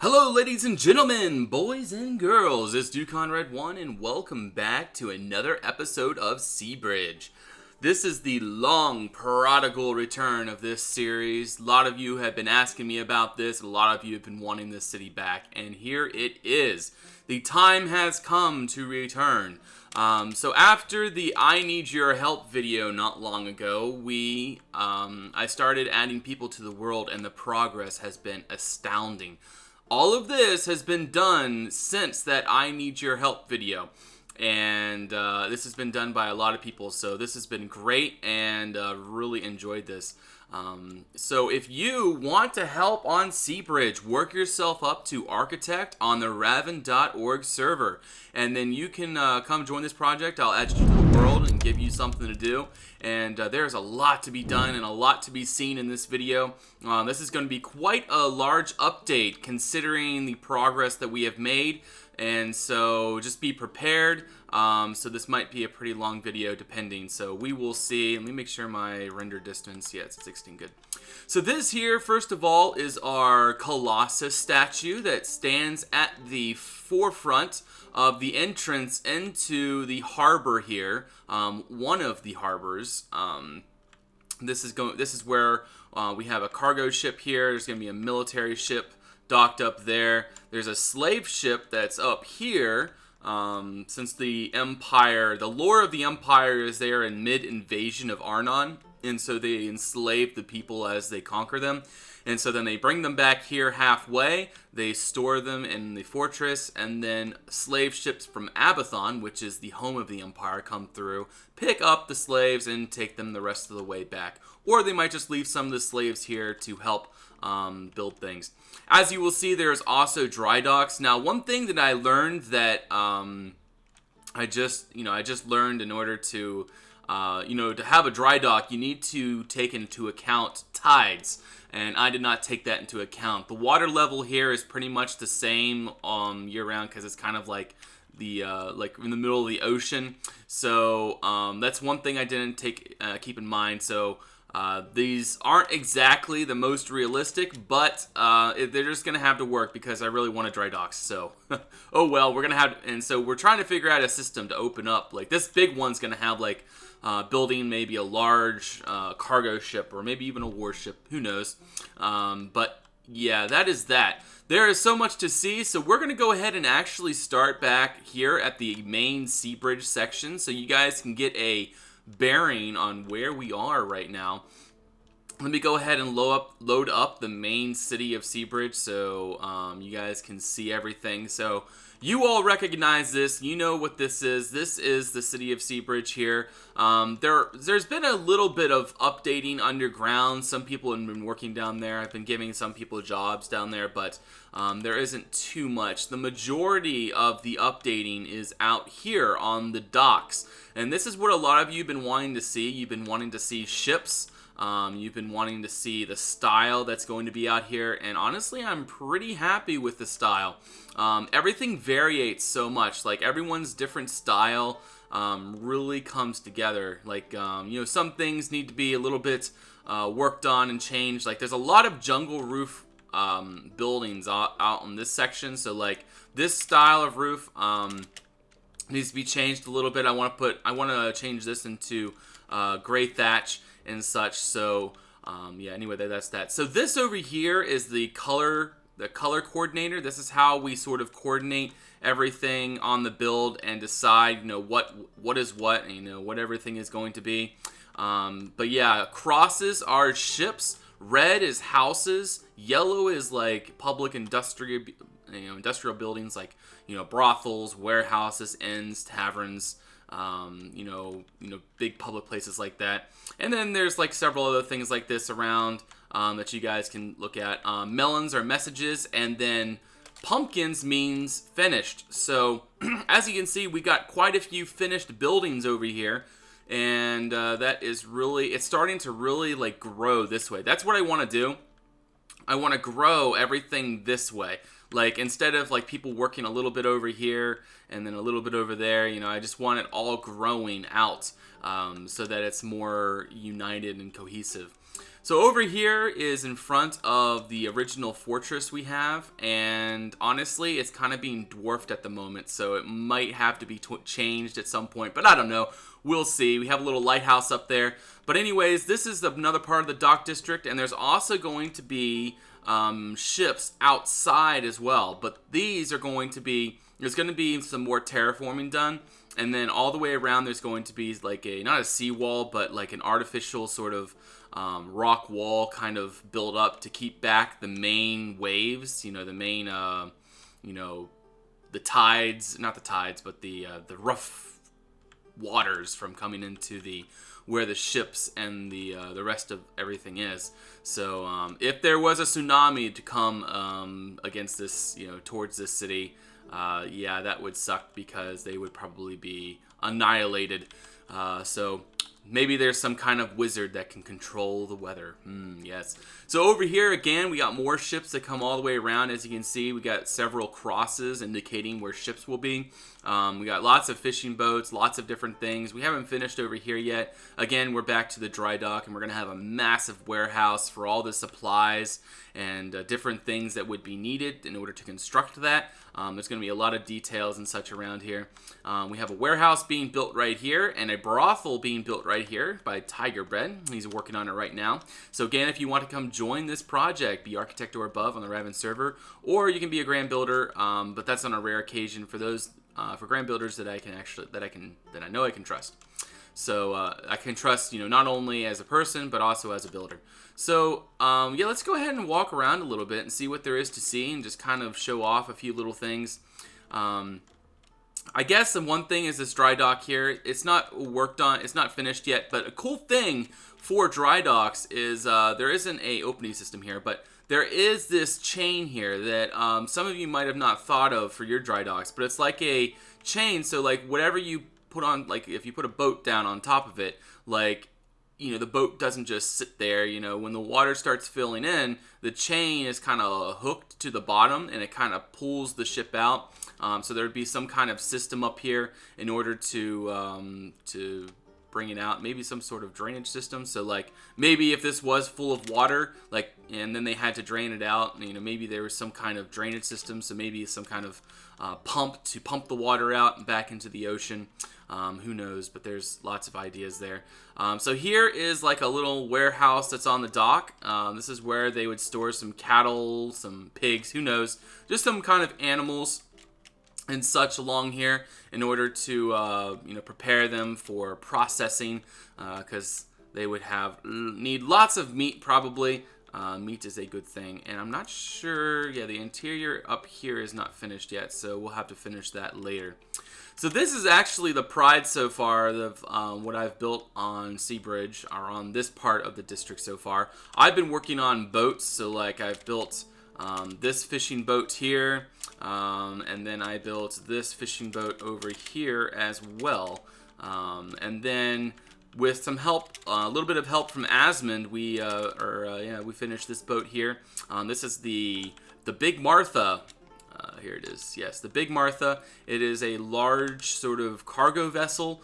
Hello, ladies and gentlemen, boys and girls. It's DuConrad1, and welcome back to another episode of Seabridge. This is the long prodigal return of this series. A lot of you have been asking me about this. A lot of you have been wanting this city back, and here it is. The time has come to return. So after the I Need Your Help video not long ago, I started adding people to the world, and the progress has been astounding. All of this has been done since that I Need Your Help video. And this has been done by a lot of people. So this has been great and really enjoyed this. So if you want to help on Seabridge, work yourself up to Architect on the Raven.org server. And then you can come join this project. I'll add you to the world and give you something to do. And there's a lot to be done and a lot to be seen in this video. This is going to be quite a large update considering the progress that we have made. And so just be prepared. So this might be a pretty long video depending. So we will see. Let me make sure my render distance. Yeah, it's at 16. Good. So this here, first of all, is our Colossus statue that stands at the forefront of the entrance into the harbor here. One of the harbors. This is where we have a cargo ship here. There's going to be a military ship docked up there. There's a slave ship that's up here. Since the Empire, the lore of the Empire is they are in mid-invasion of Arnon, and so they enslave the people as they conquer them. And so then they bring them back here halfway, they store them in the fortress, and then slave ships from Abathon, which is the home of the Empire, come through, pick up the slaves, and take them the rest of the way back. Or they might just leave some of the slaves here to help build things. As you will see, there's also dry docks. Now, one thing that I learned that I just learned in order to to have a dry dock, you need to take into account tides, and I did not take that into account. The water level here is pretty much the same year-round because it's kind of like the like in the middle of the ocean. So that's one thing I didn't keep in mind. So these aren't exactly the most realistic, but they're just going to have to work because I really want a dry docks. So, oh well, and so we're trying to figure out a system to open up. Like this big one's going to have like building maybe a large cargo ship or maybe even a warship. Who knows? But yeah, that is that. There is so much to see, so we're going to go ahead and actually start back here at the main Seabridge section so you guys can get a bearing on where we are right now. Let me go ahead and load up the main city of Seabridge so you guys can see everything. So you all recognize this. You know what this is. This is the city of Seabridge here. There's been a little bit of updating underground. Some people have been working down there. I've been giving some people jobs down there, but there isn't too much. The majority of the updating is out here on the docks. And this is what a lot of you have been wanting to see. You've been wanting to see ships. You've been wanting to see the style that's going to be out here. And honestly, I'm pretty happy with the style. Everything variates so much. Like everyone's different style really comes together. Like, some things need to be a little bit worked on and changed. Like there's a lot of jungle roof buildings out in this section. So like this style of roof needs to be changed a little bit. I want to change this into gray thatch and such. So yeah, anyway, that's that. So this over here is the color coordinator. This is how we sort of coordinate everything on the build and decide what is what and what everything is going to be. But yeah, crosses are ships, red is houses, yellow is like public industrial buildings like brothels, warehouses, inns, taverns, big public places like that. And then there's like several other things like this around that you guys can look at. Melons are messages, and then pumpkins means finished. So as you can see, we got quite a few finished buildings over here, and that is really, it's starting to really like grow this way. That's what I want to do. I want to grow everything this way. Like instead of like people working a little bit over here and then a little bit over there, I just want it all growing out so that it's more united and cohesive. So over here is in front of the original fortress we have, and honestly, it's kind of being dwarfed at the moment, so it might have to be changed at some point, but I don't know. We'll see. We have a little lighthouse up there. But anyways, this is another part of the dock district, and there's also going to be ships outside as well, but these are going to be, there's going to be some more terraforming done, and then all the way around there's going to be like not a seawall, but like an artificial sort of rock wall kind of built up to keep back the main waves, the main, the tides, not the tides, but the rough waters from coming into where the ships and the rest of everything is. So if there was a tsunami to come against this, towards this city, yeah, that would suck because they would probably be annihilated. So maybe there's some kind of wizard that can control the weather. Yes. So over here, again, we got more ships that come all the way around. As you can see, we got several crosses indicating where ships will be. We got lots of fishing boats, lots of different things. We haven't finished over here yet. Again, we're back to the dry dock, and we're going to have a massive warehouse for all the supplies and different things that would be needed in order to construct that. There's going to be a lot of details and such around here. We have a warehouse being built right here and a brothel being built right here by Tiger Bread. He's working on it right now. So again, if you want to come join this project, be architect or above on the Raven server, or you can be a grand builder, but that's on a rare occasion for those for grand builders that I know I can trust. So I can trust, not only as a person, but also as a builder. So yeah, let's go ahead and walk around a little bit and see what there is to see and just kind of show off a few little things. I guess the one thing is this dry dock here. It's not worked on, it's not finished yet, but a cool thing for dry docks is there isn't a opening system here, but there is this chain here that some of you might have not thought of for your dry docks, but it's like a chain, so like whatever you put on, like if you put a boat down on top of it, like, the boat doesn't just sit there. When the water starts filling in, the chain is kind of hooked to the bottom and it kind of pulls the ship out. So there would be some kind of system up here in order to bring it out. Maybe some sort of drainage system. So like maybe if this was full of water, like, and then they had to drain it out, maybe there was some kind of drainage system. So maybe some kind of pump to pump the water out and back into the ocean. Who knows, but there's lots of ideas there. So here is like a little warehouse that's on the dock. This is where they would store some cattle, some pigs, who knows, just some kind of animals and such along here in order to prepare them for processing, because they would need lots of meat probably. Meat is a good thing, and I'm not sure, yeah, the interior up here is not finished yet, so we'll have to finish that later. So this is actually the pride so far of what I've built on Seabridge, or on this part of the district so far. I've been working on boats, so like I've built this fishing boat here, and then I built this fishing boat over here as well, and then with some help, a little bit of help from Asmund, we finished this boat here. This is the Big Martha. Here it is. Yes, the Big Martha. It is a large sort of cargo vessel,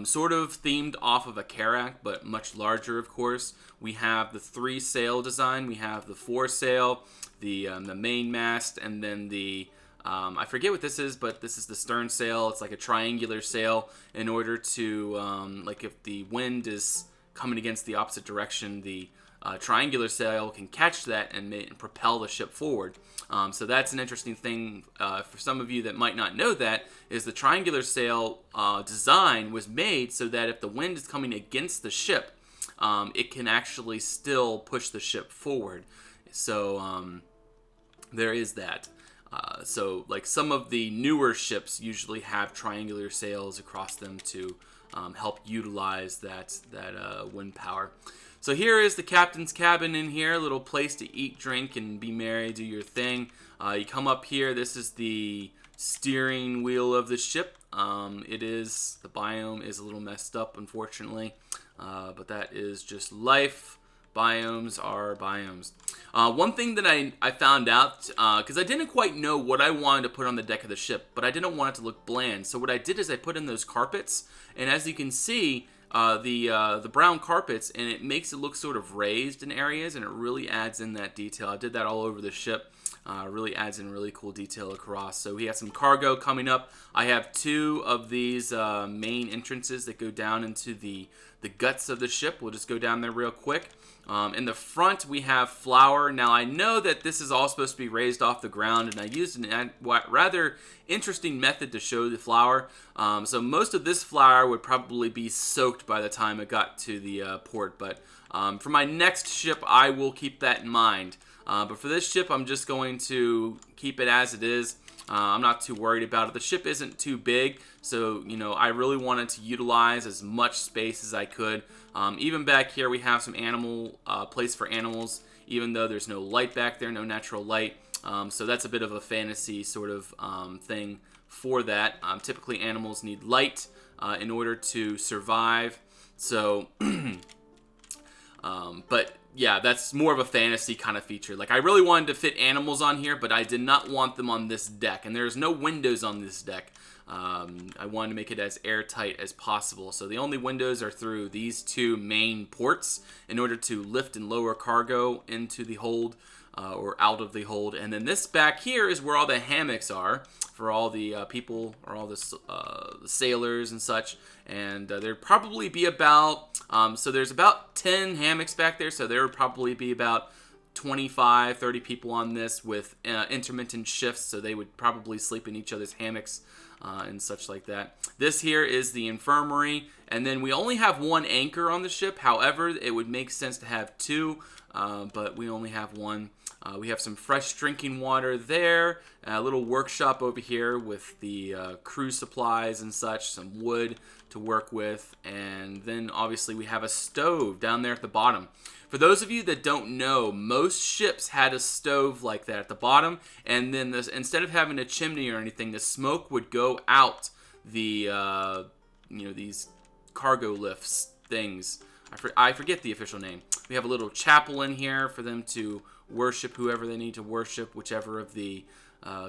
sort of themed off of a carrack, but much larger, of course. We have the 3-sail design. We have the 4-sail, the main mast, and then the I forget what this is, but this is the stern sail. It's like a triangular sail in order to, like if the wind is coming against the opposite direction, the triangular sail can catch that and propel the ship forward. So that's an interesting thing for some of you that might not know that, is the triangular sail design was made so that if the wind is coming against the ship, it can actually still push the ship forward. So there is that. So like some of the newer ships usually have triangular sails across them to help utilize that wind power. So here is the captain's cabin in here, a little place to eat, drink, and be merry, do your thing. You come up here, this is the steering wheel of the ship. The biome is a little messed up, unfortunately, but that is just life. Biomes are biomes. One thing that I found out, because I didn't quite know what I wanted to put on the deck of the ship, but I didn't want it to look bland. So what I did is I put in those carpets, and as you can see, the brown carpets, and it makes it look sort of raised in areas, and it really adds in that detail. I did that all over the ship. Really adds in really cool detail across. So we have some cargo coming up. I have two of these main entrances that go down into the guts of the ship. We'll just go down there real quick. In the front, we have flour. Now, I know that this is all supposed to be raised off the ground, and I used a rather interesting method to show the flour. So most of this flour would probably be soaked by the time it got to the port, but for my next ship, I will keep that in mind. But for this ship, I'm just going to keep it as it is. I'm not too worried about it. The ship isn't too big, so I really wanted to utilize as much space as I could. Even back here, we have some animal place for animals, even though there's no light back there, no natural light. So that's a bit of a fantasy sort of thing for that. Typically, animals need light in order to survive. So, but yeah, that's more of a fantasy kind of feature. Like, I really wanted to fit animals on here, but I did not want them on this deck. And there's no windows on this deck. I wanted to make it as airtight as possible. So the only windows are through these two main ports in order to lift and lower cargo into the hold or out of the hold. And then this back here is where all the hammocks are for all the people or all the sailors and such. And there'd probably be about, so there's about 10 hammocks back there. So there would probably be about 25, 30 people on this with intermittent shifts. So they would probably sleep in each other's hammocks and such like that. This here is the infirmary. And then we only have one anchor on the ship. However, it would make sense to have two, but we only have one. We have some fresh drinking water there, a little workshop over here with the crew supplies and such, some wood to work with, and then obviously we have a stove down there at the bottom. For those of you that don't know, most ships had a stove like that at the bottom, and then instead of having a chimney or anything, the smoke would go out the, these cargo lifts things. I forget the official name. We have a little chapel in here for them to worship whoever they need to worship, whichever of the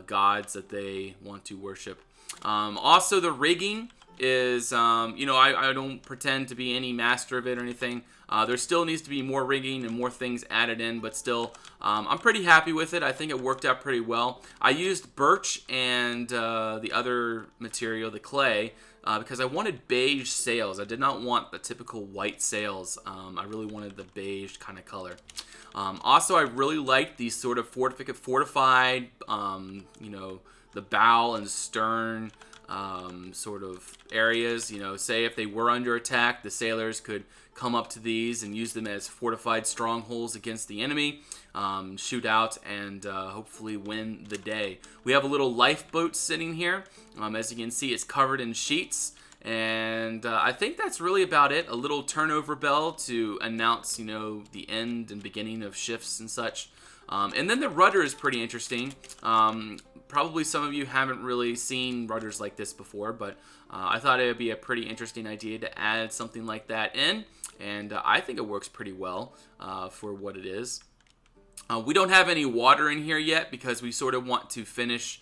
gods that they want to worship. Also, the rigging is, I don't pretend to be any master of it or anything. There still needs to be more rigging and more things added in, but still, I'm pretty happy with it. I think it worked out pretty well. I used birch and the other material, the clay, because I wanted beige sails. I did not want the typical white sails. I really wanted the beige kind of color. Also, I really liked these sort of fortified, the bow and stern sort of areas. Say if they were under attack, the sailors could come up to these and use them as fortified strongholds against the enemy, shoot out, and hopefully win the day. We have a little lifeboat sitting here. As you can see, it's covered in sheets. And I think that's really about it. A little turnover bell to announce, the end and beginning of shifts and such. And then the rudder is pretty interesting. Probably some of you haven't really seen rudders like this before, but I thought it would be a pretty interesting idea to add something like that in. And I think it works pretty well for what it is. We don't have any water in here yet because we sort of want to finish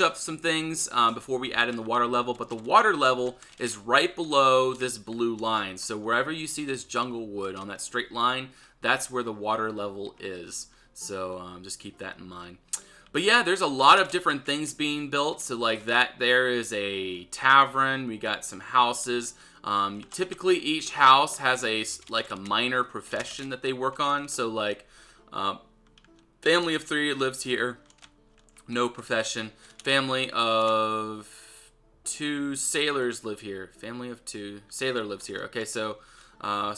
up some things before we add in the water level, but the water level is right below this blue line. So wherever you see this jungle wood on that straight line, that's where the water level is. So just keep that in mind. But yeah, there's a lot of different things being built. So like that, there is a tavern. We got some houses. Typically, each house has a minor profession that they work on. So like, family of 3 lives here. No profession. Family of 2 sailors live here. Family of 2 sailor lives here. Okay, so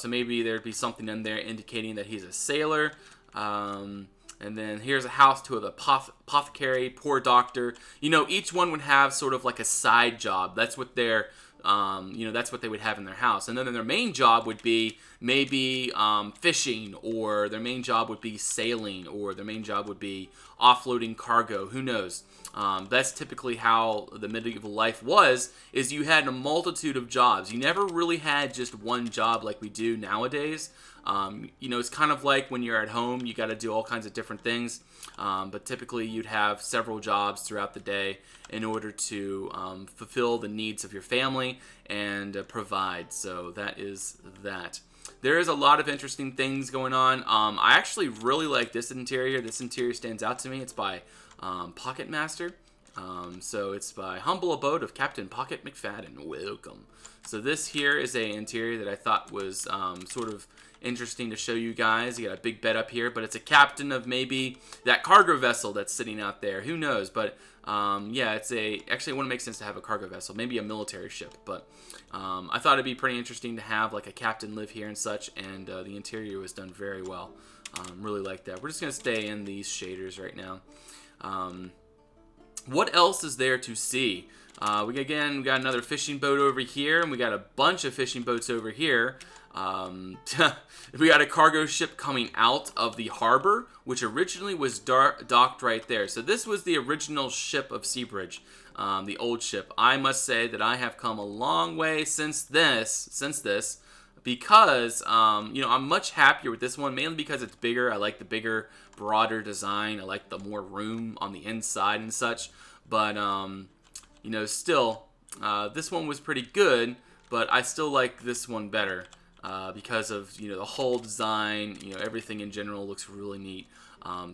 maybe there'd be something in there indicating that he's a sailor. And then here's a house to an apothecary, poor doctor. Each one would have sort of like a side job. That's what their that's what they would have in their house. And then their main job would be maybe fishing, or their main job would be sailing, or their main job would be offloading cargo. Who knows? That's typically how the medieval life was, is you had a multitude of jobs. You never really had just one job like we do nowadays. It's kind of like when you're at home, you got to do all kinds of different things. But typically you'd have several jobs throughout the day in order to fulfill the needs of your family and provide. So that is that. There is a lot of interesting things going on. I actually really like this interior. This interior stands out to me. It's by Pocket Master. So it's by Humble Abode of Captain Pocket McFadden. Welcome. So this here is a interior that I thought was sort of interesting to show you guys. You got a big bed up here, but it's a captain of maybe that cargo vessel that's sitting out there. Who knows? But yeah, actually it wouldn't make sense to have a cargo vessel, maybe a military ship. But I thought it'd be pretty interesting to have like a captain live here and such, and the interior was done very well. Really like that. We're just gonna stay in these shaders right now. What else is there to see? We got another fishing boat over here, and we got a bunch of fishing boats over here. We got a cargo ship coming out of the harbor, which originally was docked right there. So this was the original ship of Seabridge, the old ship. I must say that I have come a long way since this, because I'm much happier with this one, mainly because it's bigger. I like the bigger, broader design. I like the more room on the inside and such. But still, this one was pretty good, but I still like this one better. Because of the whole design, everything in general looks really neat.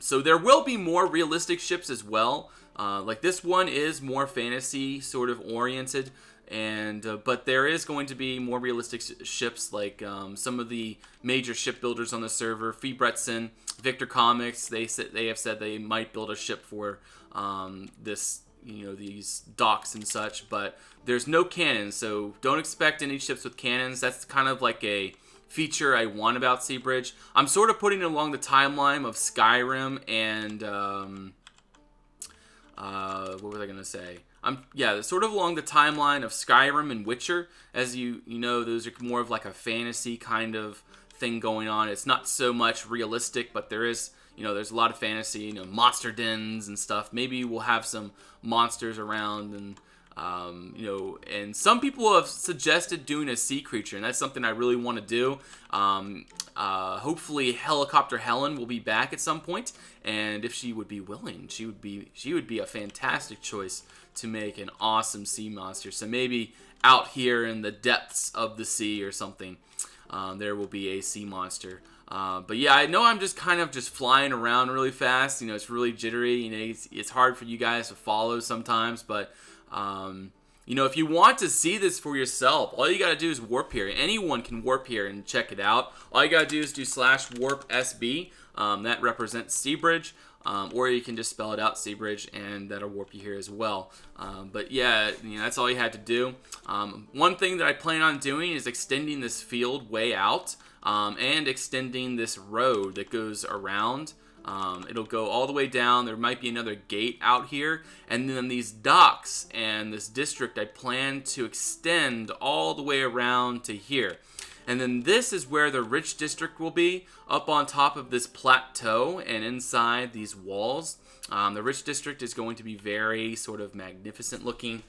So there will be more realistic ships as well. Like this one is more fantasy sort of oriented, but there is going to be more realistic ships, like some of the major shipbuilders on the server, Feebretson, Victor Comics. They have said they might build a ship for this. These docks and such, but there's no cannons, so don't expect any ships with cannons. That's kind of like a feature I want about Seabridge. I'm sort of putting it along the timeline of Skyrim and what was I gonna say? Sort of along the timeline of Skyrim and Witcher. As you know, those are more of like a fantasy kind of thing going on. It's not so much realistic, but there is. There's a lot of fantasy, monster dens and stuff. Maybe we'll have some monsters around, and and some people have suggested doing a sea creature, and that's something I really want to do. Hopefully, Helicopter Helen will be back at some point, and if she would be willing, she would be a fantastic choice to make an awesome sea monster. So maybe out here in the depths of the sea or something, there will be a sea monster. But yeah, I know I'm just kind of just flying around really fast. It's really jittery. It's hard for you guys to follow sometimes. But, if you want to see this for yourself, all you got to do is warp here. Anyone can warp here and check it out. All you got to do is do /warp-SB. That represents Seabridge. Or you can just spell it out, Seabridge, and that'll warp you here as well. But yeah, that's all you had to do. One thing that I plan on doing is extending this field way out. And extending this road that goes around. It'll go all the way down. There might be another gate out here. And then these docks and this district, I plan to extend all the way around to here. And then this is where the rich district will be, up on top of this plateau and inside these walls. The rich district is going to be very sort of magnificent looking,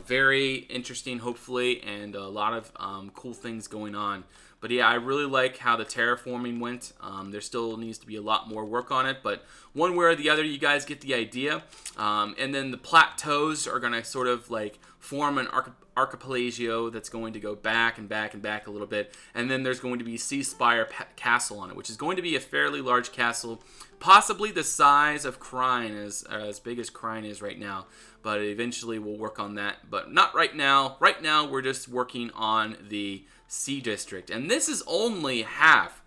very interesting hopefully, and a lot of cool things going on. But yeah, I really like how the terraforming went. There still needs to be a lot more work on it, but one way or the other, you guys get the idea. And then the plateaus are going to sort of like form an archipelago that's going to go back and back and back a little bit. And then there's going to be Sea Spire Castle on it, which is going to be a fairly large castle, possibly the size of Krine, as big as Krine is right now. But eventually we'll work on that, but not right now. Right now we're just working on the Sea District, and this is only half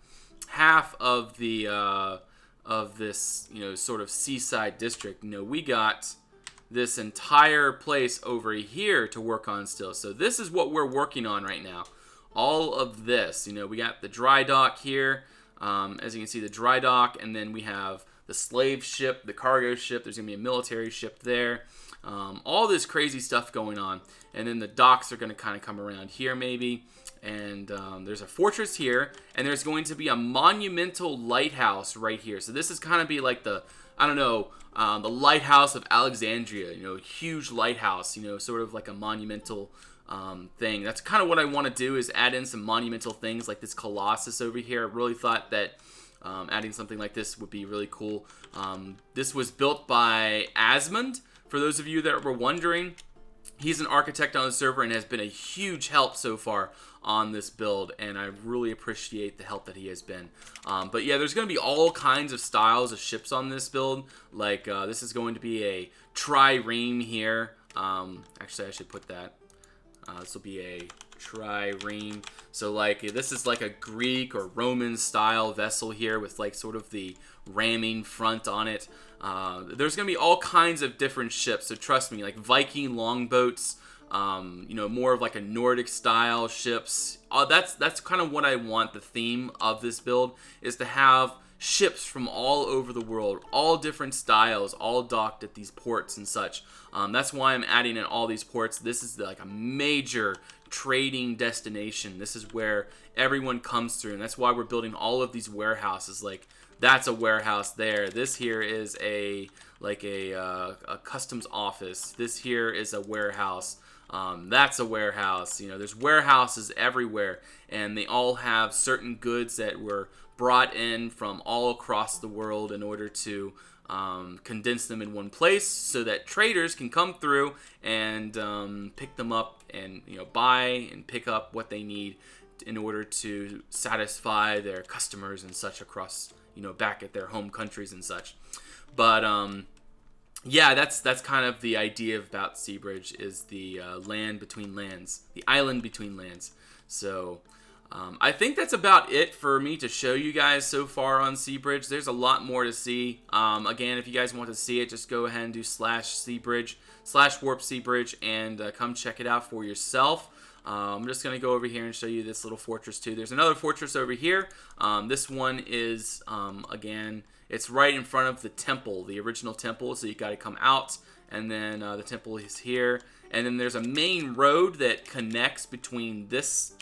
of the of this sort of seaside district. We got this entire place over here to work on still. So this is what we're working on right now. All of this, we got the dry dock here. As you can see, the dry dock, and then we have the slave ship, the cargo ship. There's gonna be a military ship there. All this crazy stuff going on, and then the docks are gonna kind of come around here maybe. And there's a fortress here, and there's going to be a monumental lighthouse right here. So this is kind of be like the lighthouse of Alexandria, huge lighthouse, sort of like a monumental thing. That's kind of what I want to do, is add in some monumental things like this Colossus over here. I really thought that adding something like this would be really cool. This was built by Asmund, for those of you that were wondering. He's an architect on the server and has been a huge help so far on this build, and I really appreciate the help that he has been. But yeah, there's going to be all kinds of styles of ships on this build. Like this is going to be a trireme here. Actually, I should put that. This will be a trireme. So like this is like a Greek or Roman style vessel here with like sort of the ramming front on it. There's going to be all kinds of different ships, so trust me, like Viking longboats, more of like a Nordic style ships. That's kind of what I want. The theme of this build is to have ships from all over the world, all different styles, all docked at these ports and such. That's why I'm adding in all these ports. This is like a major trading destination. This is where everyone comes through, and that's why we're building all of these warehouses. Like that's a warehouse there. This here is a customs office. This here is a warehouse. That's a warehouse. There's warehouses everywhere, and they all have certain goods that were brought in from all across the world in order to condense them in one place so that traders can come through and pick them up and buy and pick up what they need in order to satisfy their customers and such across back at their home countries and such. But yeah, that's kind of the idea about Seabridge, is the land between lands, the island between lands. So I think that's about it for me to show you guys so far on Seabridge. There's a lot more to see. Again, if you guys want to see it, just go ahead and do /Seabridge, /warp Seabridge, and come check it out for yourself. I'm just going to go over here and show you this little fortress too. There's another fortress over here. This one is, again, it's right in front of the temple, the original temple. So you got to come out, and then the temple is here. And then there's a main road that connects between this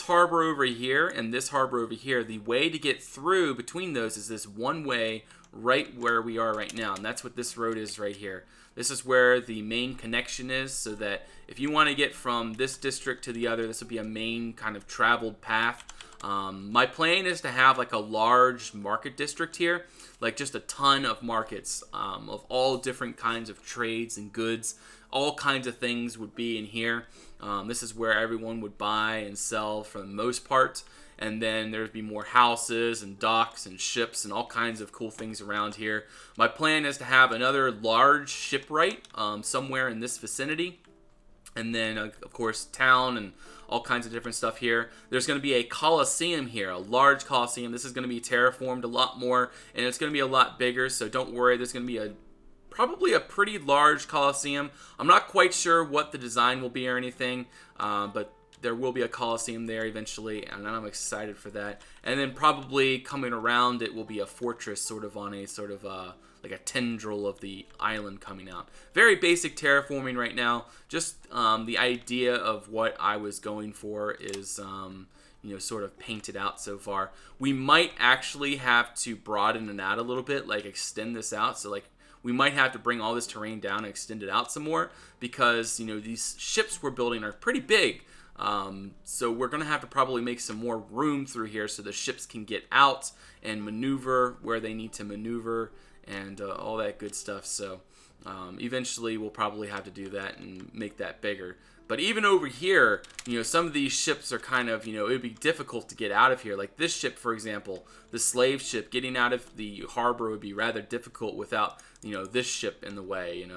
harbor over here and this harbor over here. The way to get through between those is this one way right where we are right now, and that's what this road is right here. This is where the main connection is, so that if you want to get from this district to the other, this would be a main kind of traveled path. My plan is to have like a large market district here, like just a ton of markets of all different kinds of trades and goods. All kinds of things would be in here. This is where everyone would buy and sell for the most part. And then there'd be more houses and docks and ships and all kinds of cool things around here. My plan is to have another large shipwright somewhere in this vicinity. And then, of course, town and all kinds of different stuff here. There's going to be a Colosseum here, a large Colosseum. This is going to be terraformed a lot more, and it's going to be a lot bigger, so don't worry. There's going to be probably a pretty large Colosseum. I'm not quite sure what the design will be or anything, but there will be a Colosseum there eventually, and I'm excited for that. And then probably coming around it will be a fortress sort of on a sort of like a tendril of the island coming out. Very basic terraforming right now. Just the idea of what I was going for is sort of painted out so far. We might actually have to broaden it out a little bit, like extend this out. So like we might have to bring all this terrain down and extend it out some more, because these ships we're building are pretty big. So we're going to have to probably make some more room through here so the ships can get out and maneuver where they need to maneuver and all that good stuff. So eventually we'll probably have to do that and make that bigger. But even over here, some of these ships are kind of, it would be difficult to get out of here. Like this ship, for example, the slave ship, getting out of the harbor would be rather difficult without, this ship in the way,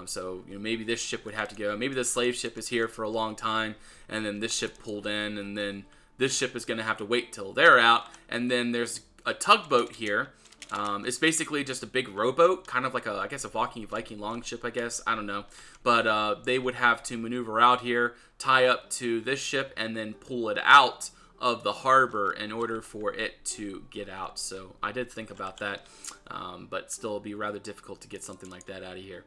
So maybe this ship would have to go. Maybe the slave ship is here for a long time, and then this ship pulled in, and then this ship is going to have to wait till they're out. And then there's a tugboat here. It's basically just a big rowboat, kind of like a Viking longship, I guess. I don't know. But they would have to maneuver out here, tie up to this ship, and then pull it out of the harbor in order for it to get out. So I did think about that, but still it'd be rather difficult to get something like that out of here.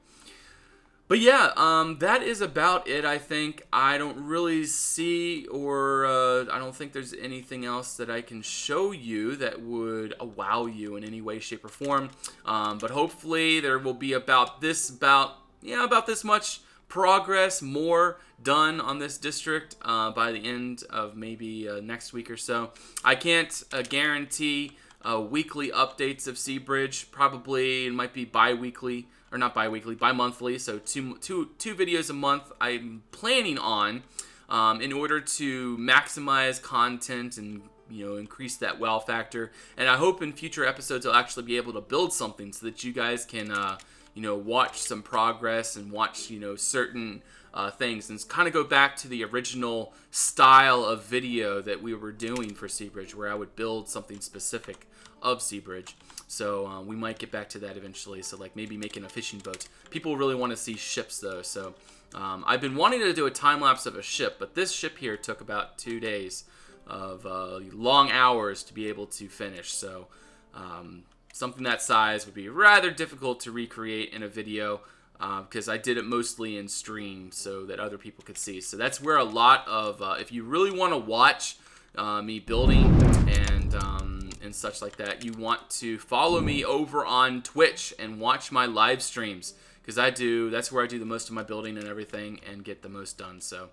But yeah, that is about it, I think. I don't really see, or I don't think there's anything else that I can show you that would wow you in any way, shape, or form. But hopefully there will be about about this much progress, more done on this district by the end of maybe next week or so. I can't guarantee weekly updates of Seabridge. Probably it might be bi-weekly, or not bi-weekly, bi-monthly, so two videos a month I'm planning on in order to maximize content and increase that wow factor. And I hope in future episodes I'll actually be able to build something so that you guys can watch some progress and watch certain things, and kind of go back to the original style of video that we were doing for Seabridge, where I would build something specific of Seabridge. So we might get back to that eventually. So like maybe making a fishing boat. People really want to see ships though. So I've been wanting to do a time lapse of a ship, but this ship here took about 2 days of long hours to be able to finish. So something that size would be rather difficult to recreate in a video because I did it mostly in stream so that other people could see. So that's where a lot of, if you really want to watch me building and such like that, you want to follow me over on Twitch and watch my live streams, because that's where I do the most of my building and everything and get the most done. So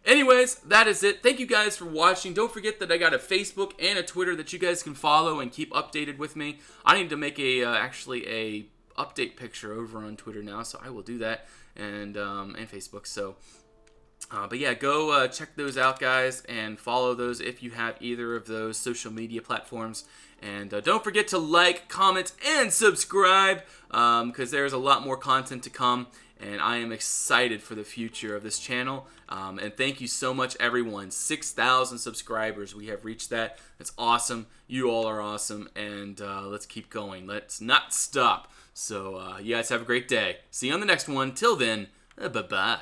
anyways, that is it. Thank you guys for watching. Don't forget that I got a Facebook and a Twitter that you guys can follow and keep updated with me. I need to make actually a update picture over on Twitter now, so I will do that, and Facebook. So but yeah, go check those out, guys, and follow those if you have either of those social media platforms. And don't forget to like, comment, and subscribe, because there's a lot more content to come, and I am excited for the future of this channel. And thank you so much, everyone. 6,000 subscribers. We have reached that. That's awesome. You all are awesome, and let's keep going. Let's not stop. So you guys have a great day. See you on the next one. Till then, bye-bye.